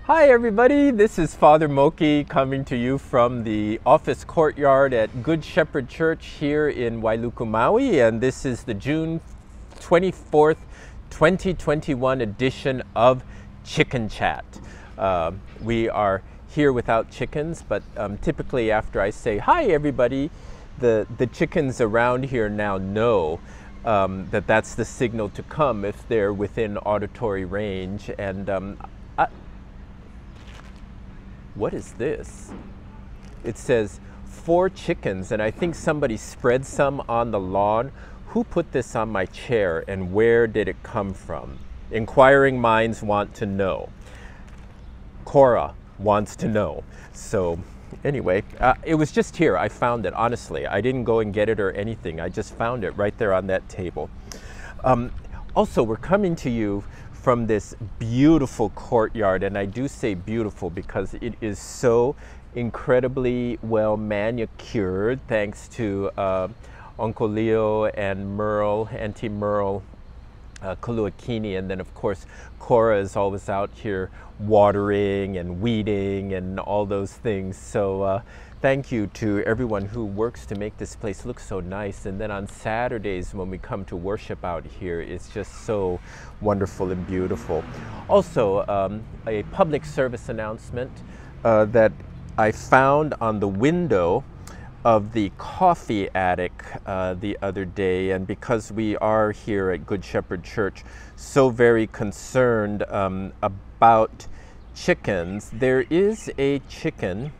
Hi everybody, this is Father Moki coming to you from the office courtyard at Good Shepherd Church here in Wailuku, Maui, and this is the June 24th, 2021 edition of Chicken Chat. We are here without chickens, but typically after I say hi everybody, the chickens around here now know that that's the signal to come if they're within auditory range. And what is this? It says 4 chickens, and I think somebody spread some on the lawn. Who put this on my chair and where did it come from? Inquiring minds want to know. Cora wants to know. So anyway, it was just here. I found it, honestly. I didn't go and get it or anything. I just found it right there on that table. Also, we're coming to you from this beautiful courtyard, and I do say beautiful because it is so incredibly well manicured thanks to Uncle Leo and Merle, Auntie Merle Kuluakini, and then of course Cora is always out here watering and weeding and all those things. So thank you to everyone who works to make this place look so nice. And then on Saturdays when we come to worship out here, it's just so wonderful and beautiful. Also, a public service announcement that I found on the window of the coffee attic the other day, and because we are here at Good Shepherd Church so very concerned about chickens, there is a chicken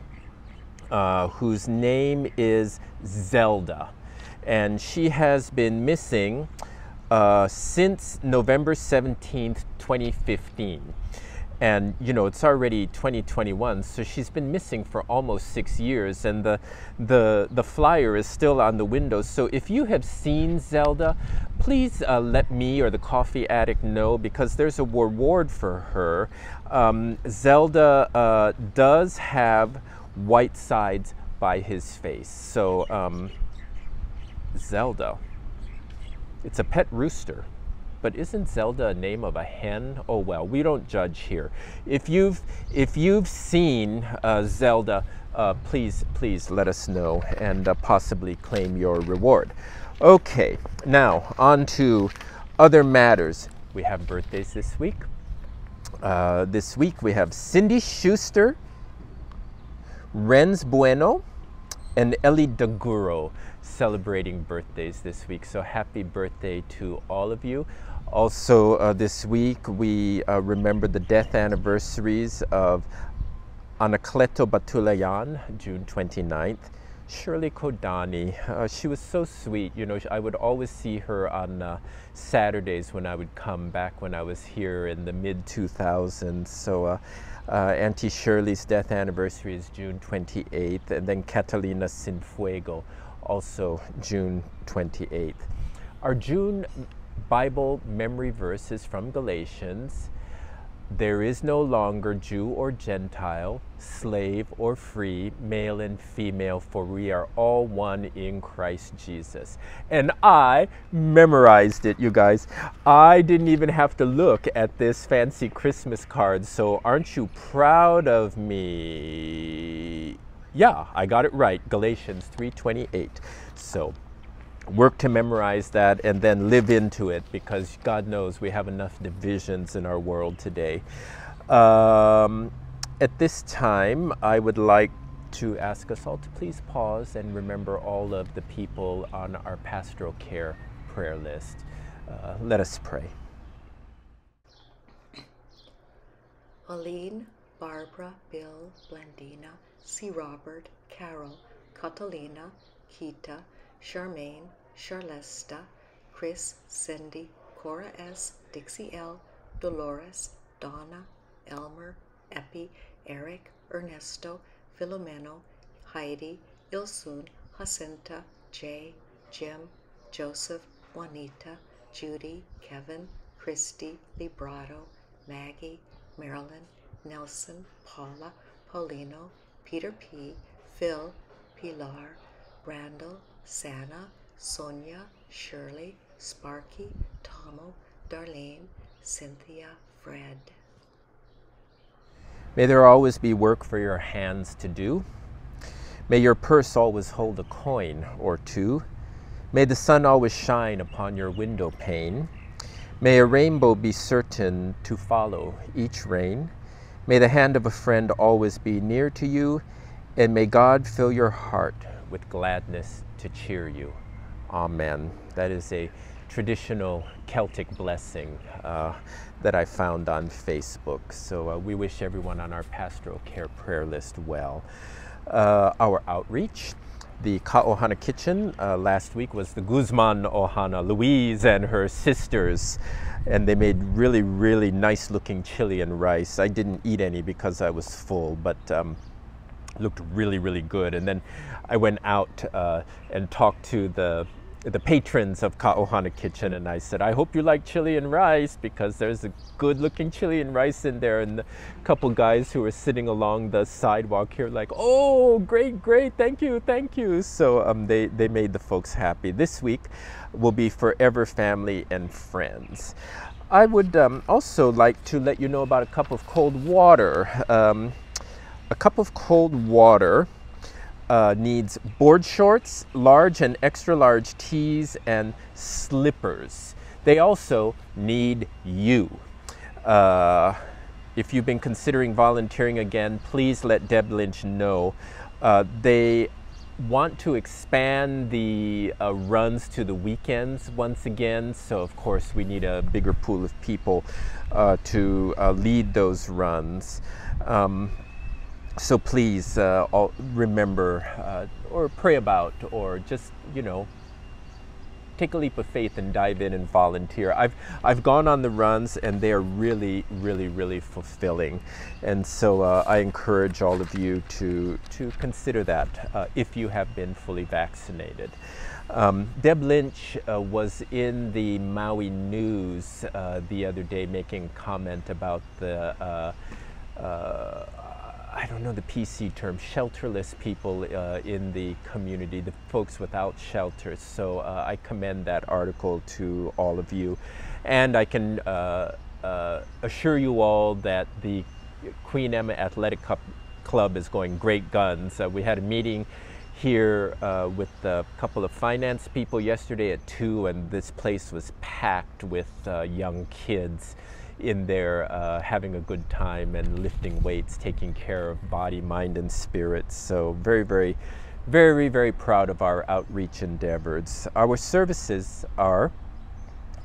whose name is Zelda, and she has been missing since November 17th, 2015. And you know, it's already 2021, so she's been missing for almost 6 years, and the flyer is still on the window. So if you have seen Zelda, please let me or the coffee addict know, because there's a reward for her. Zelda does have white sides by his face. So Zelda, it's a pet rooster. But isn't Zelda a name of a hen? Oh well, we don't judge here. If you've seen Zelda, please let us know and possibly claim your reward. Okay, now on to other matters. We have birthdays this week. This week we have Cindy Schuster, Renz Bueno, and Ellie Daguro celebrating birthdays this week. So happy birthday to all of you. Also this week we remember the death anniversaries of Anacleto Batulayan, June 29th, Shirley Kodani. She was so sweet. You know, I would always see her on Saturdays when I would come back when I was here in the mid-2000s. So Auntie Shirley's death anniversary is June 28th, and then Catalina Sinfuego, also June 28th. Our June Bible memory verse is from Galatians. There is no longer Jew or Gentile, slave or free, male and female, for we are all one in Christ Jesus. And I memorized it, you guys. I didn't even have to look at this fancy Christmas card, so aren't you proud of me? Yeah, I got it right, Galatians 3:28. So work to memorize that and then live into it, because God knows we have enough divisions in our world today. At this time, I would like to ask us all to please pause and remember all of the people on our pastoral care prayer list. Let us pray. Aline, Barbara, Bill, Blandina, C. Robert, Carol, Catalina, Kita, Charmaine, Charlesta, Chris, Cindy, Cora S., Dixie L., Dolores, Donna, Elmer, Epi, Eric, Ernesto, Filomeno, Heidi, Ilsun, Jacinta, Jay, Jim, Joseph, Juanita, Judy, Kevin, Christy, Librado, Maggie, Marilyn, Nelson, Paula, Paulino, Peter P., Phil, Pilar, Randall, Sana, Sonia, Shirley, Sparky, Tomo, Darlene, Cynthia, Fred. May there always be work for your hands to do. May your purse always hold a coin or two. May the sun always shine upon your window pane. May a rainbow be certain to follow each rain. May the hand of a friend always be near to you, and may God fill your heart with gladness to cheer you. Amen. That is a traditional Celtic blessing that I found on Facebook. So we wish everyone on our pastoral care prayer list well. Our outreach. The Ka'ohana kitchen last week was the Guzman Ohana, Louise and her sisters, and they made really, really nice looking chili and rice. I didn't eat any because I was full, but looked really, really good. And then I went out and talked to the patrons of Ka'ohana Kitchen, and I said, I hope you like chili and rice, because there's a good looking chili and rice in there. And a couple guys who were sitting along the sidewalk here like, oh, great, thank you. So they made the folks happy. This week will be Forever Family and Friends. I would also like to let you know about a cup of cold water. A cup of cold water needs board shorts, large and extra large tees, and slippers. They also need you. If you've been considering volunteering again, please let Deb Lynch know. They want to expand the runs to the weekends once again, so of course we need a bigger pool of people to lead those runs. So please remember or pray about, or just, take a leap of faith and dive in and volunteer. I've gone on the runs, and they are really, really, really fulfilling. And so I encourage all of you to consider that if you have been fully vaccinated. Deb Lynch was in the Maui news the other day making a comment about the I don't know the PC term, shelterless people in the community, the folks without shelters. So I commend that article to all of you. And I can assure you all that the Queen Emma Athletic Club is going great guns. We had a meeting here with a couple of finance people yesterday at 2, and this place was packed with young kids in there having a good time and lifting weights, taking care of body, mind, and spirit. So very, very, very, very proud of our outreach endeavors. Our services are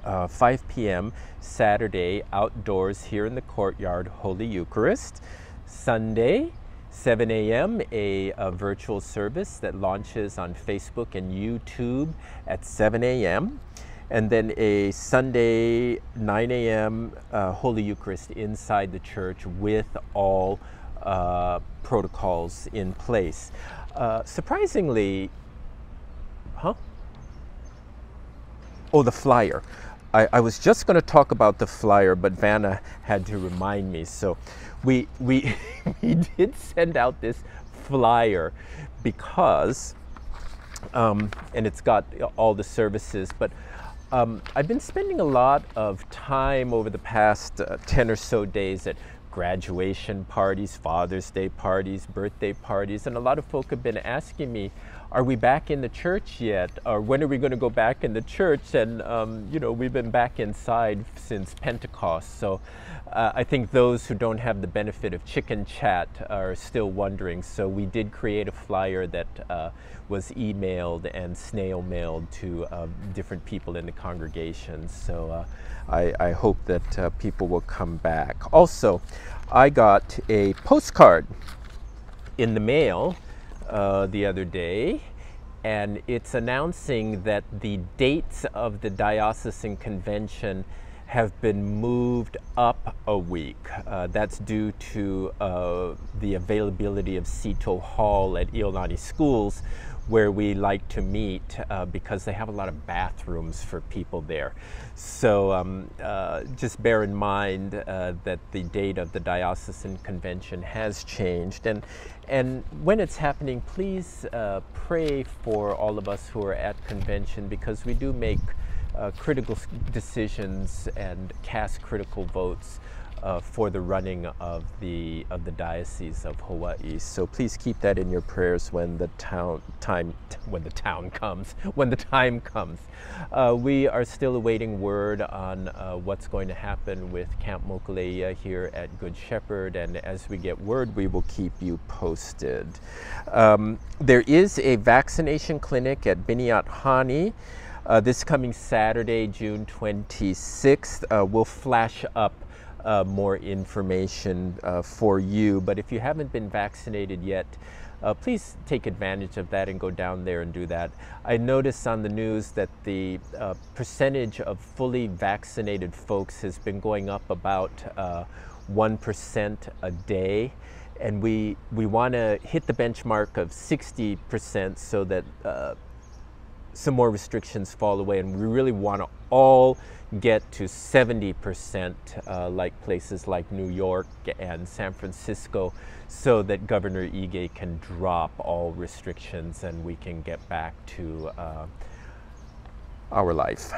5 p.m. Saturday outdoors here in the courtyard, Holy Eucharist. Sunday, 7 a.m., a virtual service that launches on Facebook and YouTube at 7 a.m. And then a Sunday, 9 a.m. Holy Eucharist inside the church with all protocols in place. Surprisingly, Oh, the flyer. I was just going to talk about the flyer, but Vanna had to remind me. So we we did send out this flyer because, and it's got all the services, but I've been spending a lot of time over the past 10 or so days at graduation parties, Father's Day parties, birthday parties, and a lot of folk have been asking me, are we back in the church yet? Or when are we going to go back in the church? And, you know, we've been back inside since Pentecost. So I think those who don't have the benefit of chicken chat are still wondering. So we did create a flyer that was emailed and snail mailed to different people in the congregation. So I hope that people will come back. Also, I got a postcard in the mail the other day, and it's announcing that the dates of the diocesan convention have been moved up a week. That's due to the availability of Sito Hall at Iolani Schools, where we like to meet because they have a lot of bathrooms for people there. So just bear in mind that the date of the diocesan convention has changed. And when it's happening, please pray for all of us who are at convention, because we do make critical decisions and cast critical votes for the running of the Diocese of Hawaii. So please keep that in your prayers when the time comes. We are still awaiting word on what's going to happen with Camp Mokuleia here at Good Shepherd, and as we get word, we will keep you posted. There is a vaccination clinic at Biniat Hani this coming Saturday, June 26th. We'll flash up more information for you, but if you haven't been vaccinated yet, please take advantage of that and go down there and do that. I noticed on the news that the percentage of fully vaccinated folks has been going up about 1% a day, and we want to hit the benchmark of 60% so that some more restrictions fall away, and we really want to all get to 70% like places like New York and San Francisco, so that Governor Ige can drop all restrictions and we can get back to our life.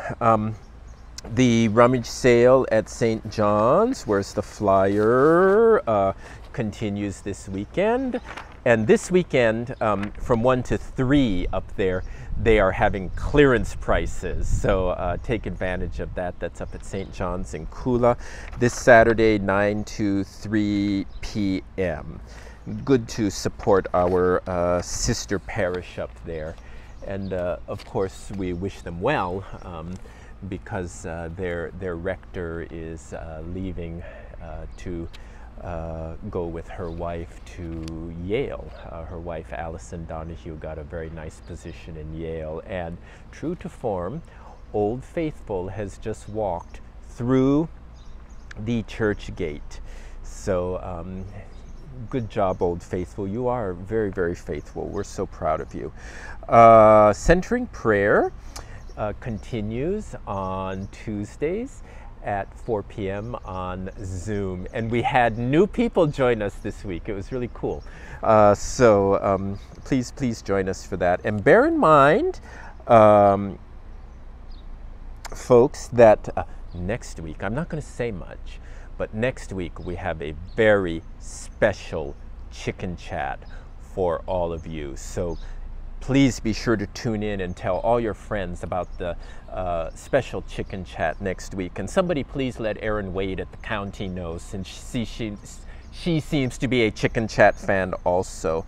The rummage sale at St. John's, where's the flyer, continues this weekend. And this weekend, from 1 to 3 up there, they are having clearance prices. So take advantage of that. That's up at St. John's in Kula this Saturday, 9 to 3 p.m. Good to support our sister parish up there. And of course, we wish them well because their rector is leaving to go with her wife to Yale. Her wife, Allison Donahue, got a very nice position in Yale. And true to form, Old Faithful has just walked through the church gate. So good job, Old Faithful. You are very, very faithful. We're so proud of you. Centering Prayer continues on Tuesdays at 4 p.m. on Zoom. And we had new people join us this week. It was really cool. So please join us for that. And bear in mind, folks, that next week, I'm not going to say much, but next week we have a very special chicken chat for all of you. So please be sure to tune in and tell all your friends about the special chicken chat next week. And somebody please let Erin Wade at the county know, since she seems to be a chicken chat fan also.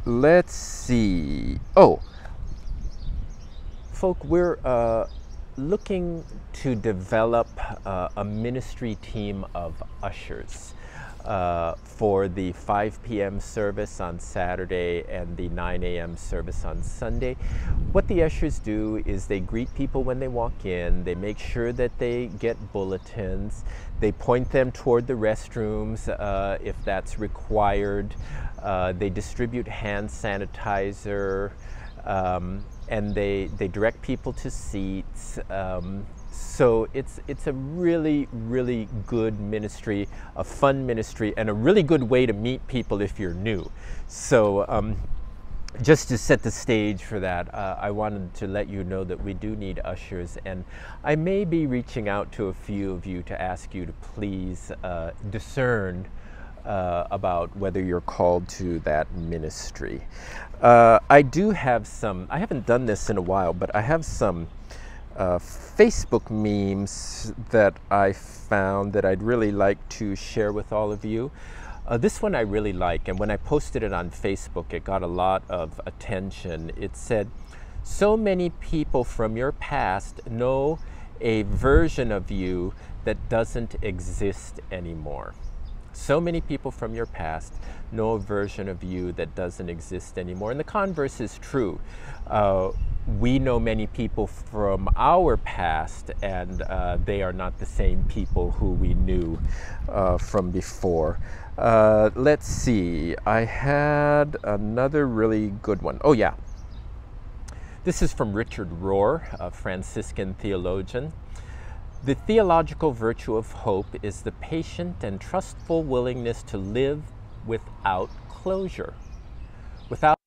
Let's see. Oh, folk, we're looking to develop a ministry team of ushers for the 5 p.m. service on Saturday and the 9 a.m. service on Sunday. What the ushers do is they greet people when they walk in, they make sure that they get bulletins, they point them toward the restrooms if that's required, they distribute hand sanitizer, and they direct people to seats. So it's a really, really good ministry, a fun ministry, and a really good way to meet people if you're new. So just to set the stage for that, I wanted to let you know that we do need ushers, and I may be reaching out to a few of you to ask you to please discern about whether you're called to that ministry. I do have some, I haven't done this in a while, but I have some Facebook memes that I found that I'd really like to share with all of you. This one I really like, and when I posted it on Facebook, it got a lot of attention. It said, "So many people from your past know a version of you that doesn't exist anymore." So many people from your past know a version of you that doesn't exist anymore. And the converse is true. We know many people from our past, and they are not the same people who we knew from before. Let's see. I had another really good one. Oh, yeah. This is from Richard Rohr, a Franciscan theologian. "The theological virtue of hope is the patient and trustful willingness to live without closure, without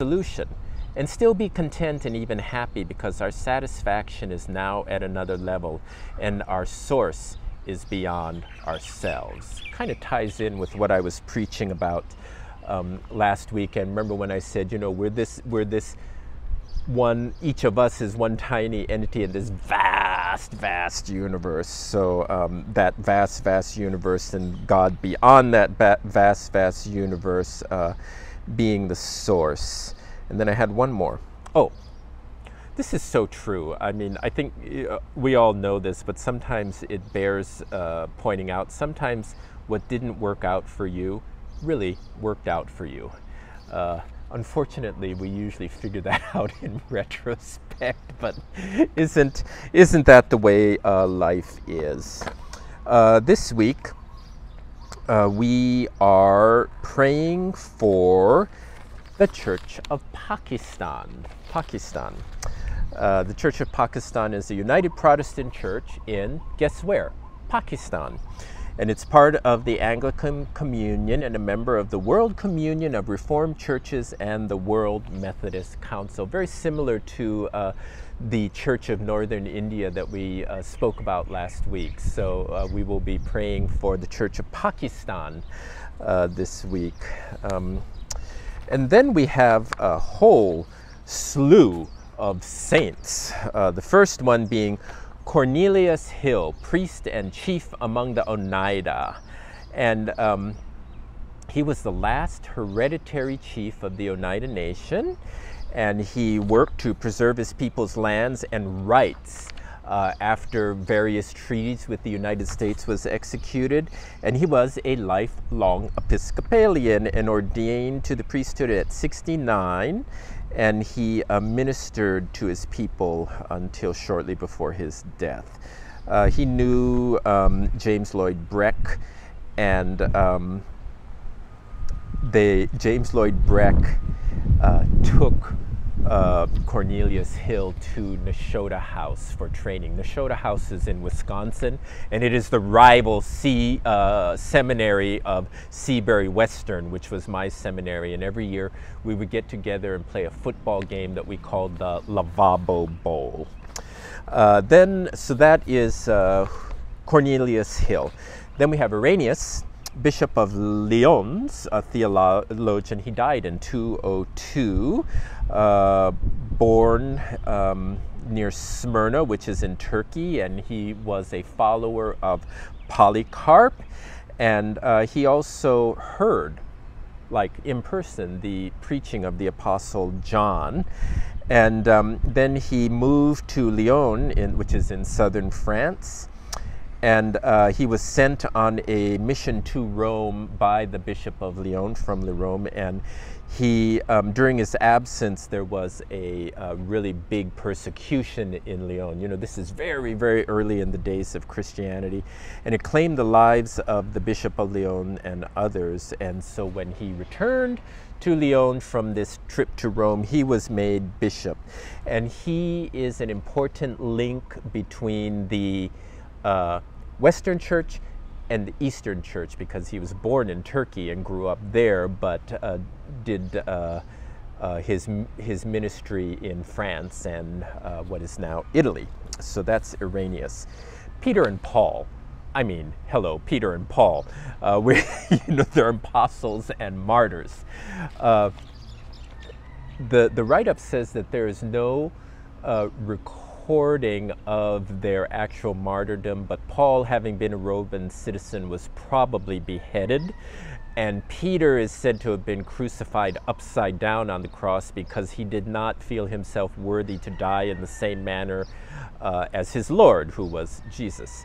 solution, and still be content and even happy, because our satisfaction is now at another level and our source is beyond ourselves. Kind of ties in with what I was preaching about last week. And remember when I said, you know, we're this one, each of us is one tiny entity in this vast universe. So that vast universe, and God beyond that vast universe being the source. And then I had one more. Oh, this is so true. I mean, I think we all know this, but sometimes it bears pointing out. Sometimes what didn't work out for you really worked out for you. Unfortunately, we usually figure that out in retrospect, but isn't that the way life is? This week, we are praying for the Church of Pakistan. The Church of Pakistan is a United Protestant Church in, guess where? Pakistan. And it's part of the Anglican Communion and a member of the World Communion of Reformed Churches and the World Methodist Council. Very similar to the Church of Northern India that we spoke about last week. So we will be praying for the Church of Pakistan this week. And then we have a whole slew of saints. The first one being Cornelius Hill, priest and chief among the Oneida. And he was the last hereditary chief of the Oneida Nation, and he worked to preserve his people's lands and rights after various treaties with the United States was executed. And he was a lifelong Episcopalian and ordained to the priesthood at 69. And he ministered to his people until shortly before his death. He knew James Lloyd Breck, and James Lloyd Breck took Cornelius Hill to Nashotah House for training. Nashotah House is in Wisconsin, and it is the rival seminary of Seabury Western, which was my seminary. And every year we would get together and play a football game that we called the Lavabo Bowl. So that is Cornelius Hill. Then we have Irenaeus, Bishop of Lyons, a theologian. He died in 202, born near Smyrna, which is in Turkey, and he was a follower of Polycarp. And he also heard, like in person, the preaching of the Apostle John. And then he moved to Lyon, which is in southern France. And he was sent on a mission to Rome by the Bishop of Lyon from Rome. And he, during his absence, there was a really big persecution in Lyon. You know, this is very, very early in the days of Christianity. And it claimed the lives of the Bishop of Lyon and others. And so when he returned to Lyon from this trip to Rome, he was made bishop. And he is an important link between the Western Church and the Eastern Church, because he was born in Turkey and grew up there, but did his ministry in France and what is now Italy. So that's Irenaeus. Peter and Paul. I mean, hello, Peter and Paul. They're apostles and martyrs. The write-up says that there is no recording of their actual martyrdom, but Paul, having been a Roman citizen, was probably beheaded, and Peter is said to have been crucified upside down on the cross because he did not feel himself worthy to die in the same manner as his Lord, who was Jesus.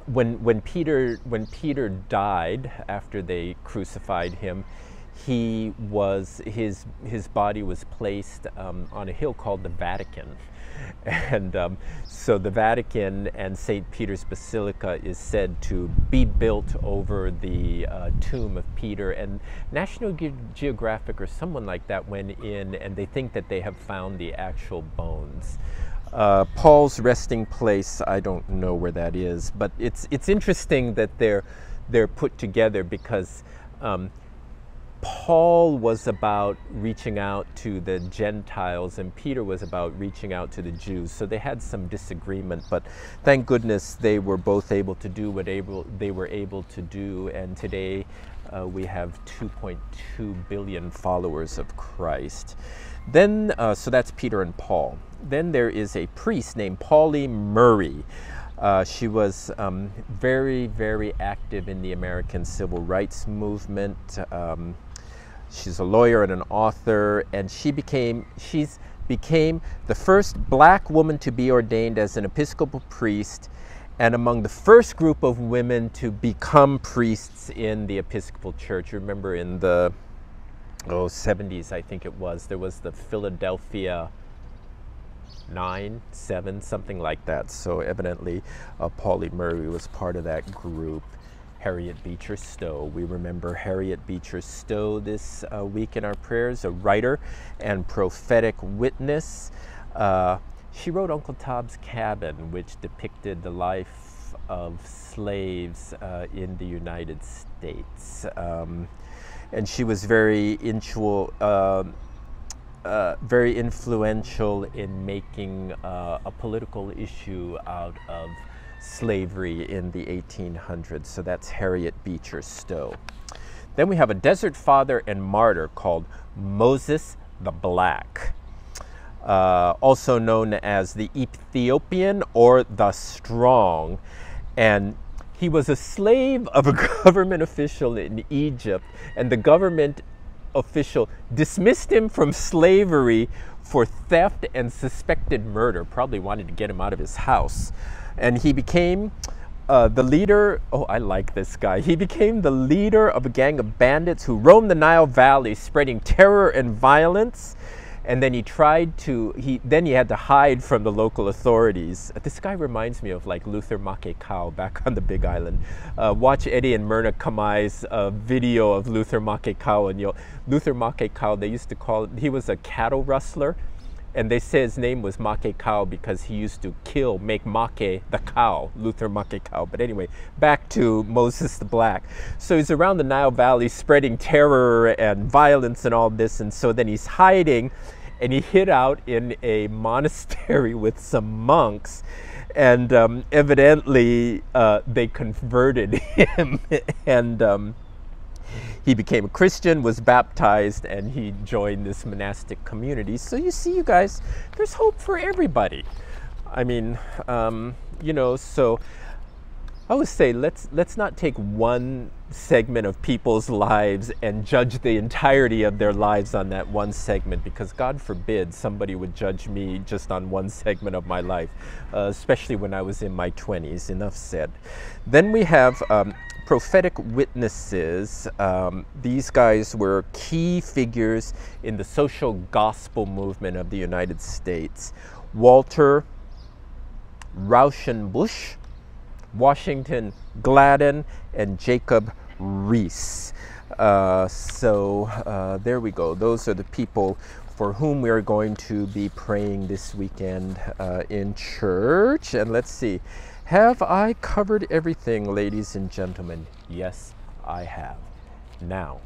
When Peter died after they crucified him, his body was placed on a hill called the Vatican. And so the Vatican and St. Peter's Basilica is said to be built over the tomb of Peter. And National Geographic or someone like that went in, and they think that they have found the actual bones. Paul's resting place, I don't know where that is, but it's interesting that they're put together because Paul was about reaching out to the Gentiles and Peter was about reaching out to the Jews. So they had some disagreement, but thank goodness they were both able to do what they were able to do. And today we have 2.2 billion followers of Christ. Then, so that's Peter and Paul. Then there is a priest named Paula Murray. She was very, very active in the American Civil Rights Movement. She's a lawyer and an author, and she became the first black woman to be ordained as an Episcopal priest, and among the first group of women to become priests in the Episcopal Church. Remember in the 70s, I think it was, there was the Philadelphia 9/7, something like that. So evidently Paula Murray was part of that group. Harriet Beecher Stowe. We remember Harriet Beecher Stowe this week in our prayers, a writer and prophetic witness. She wrote Uncle Tom's Cabin, which depicted the life of slaves in the United States. And she was very influential in making a political issue out of slavery in the 1800s. So that's Harriet Beecher Stowe. Then we have a desert father and martyr called Moses the Black, also known as the Ethiopian or the Strong. And he was a slave of a government official in Egypt, and the government official dismissed him from slavery for theft and suspected murder. Probably wanted to get him out of his house. And he became the leader, I like this guy. He became the leader of a gang of bandits who roamed the Nile Valley, spreading terror and violence. And then he had to hide from the local authorities. This guy reminds me of like Luther Makekau back on the Big Island. Watch Eddie and Myrna Kamai's video of Luther Makekau. And Luther Makekau, they used to call it, he was a cattle rustler. And they say his name was Makekau because he used to make Make the cow, Luther Makekau. But anyway, back to Moses the Black. So he's around the Nile Valley spreading terror and violence and all this. And so then he's hiding, and he hid out in a monastery with some monks. And evidently they converted him. And he became a Christian, was baptized, and he joined this monastic community. So you see, you guys, there's hope for everybody. I mean, so I always say, let's not take one segment of people's lives and judge the entirety of their lives on that one segment, because God forbid somebody would judge me just on one segment of my life, especially when I was in my 20s. Enough said. Then we have prophetic witnesses. These guys were key figures in the social gospel movement of the United States. Walter Rauschenbusch, Washington Gladden, and Jacob Riis. There we go. Those are the people for whom we are going to be praying this weekend in church. And let's see. Have I covered everything, ladies and gentlemen? Yes, I have. Now,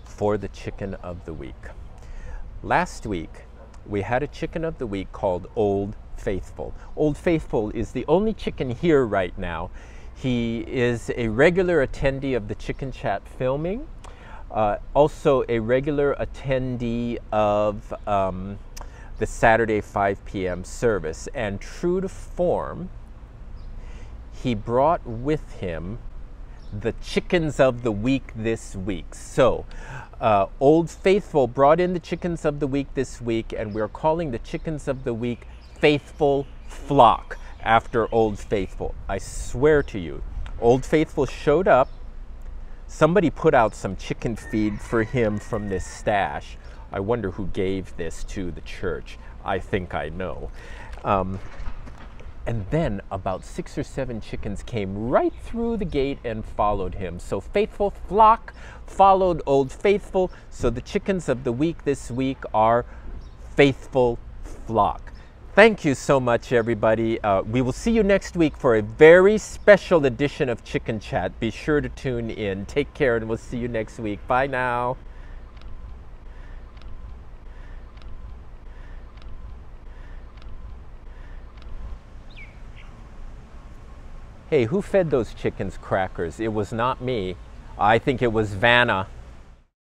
for the chicken of the week. Last week, we had a chicken of the week called Old Faithful. Old Faithful is the only chicken here right now. He is a regular attendee of the Chicken Chat filming, also a regular attendee of the Saturday 5 p.m. service. And true to form, he brought with him the chickens of the week this week. So, Old Faithful brought in the chickens of the week this week, and we're calling the chickens of the week Faithful Flock after Old Faithful. I swear to you, Old Faithful showed up. Somebody put out some chicken feed for him from this stash. I wonder who gave this to the church. I think I know. And then about 6 or 7 chickens came right through the gate and followed him. So Faithful Flock followed Old Faithful. So the chickens of the week this week are Faithful Flock. Thank you so much, everybody. We will see you next week for a very special edition of Chicken Chat. Be sure to tune in. Take care, and we'll see you next week. Bye now. Hey, who fed those chickens crackers? It was not me. I think it was Vanna.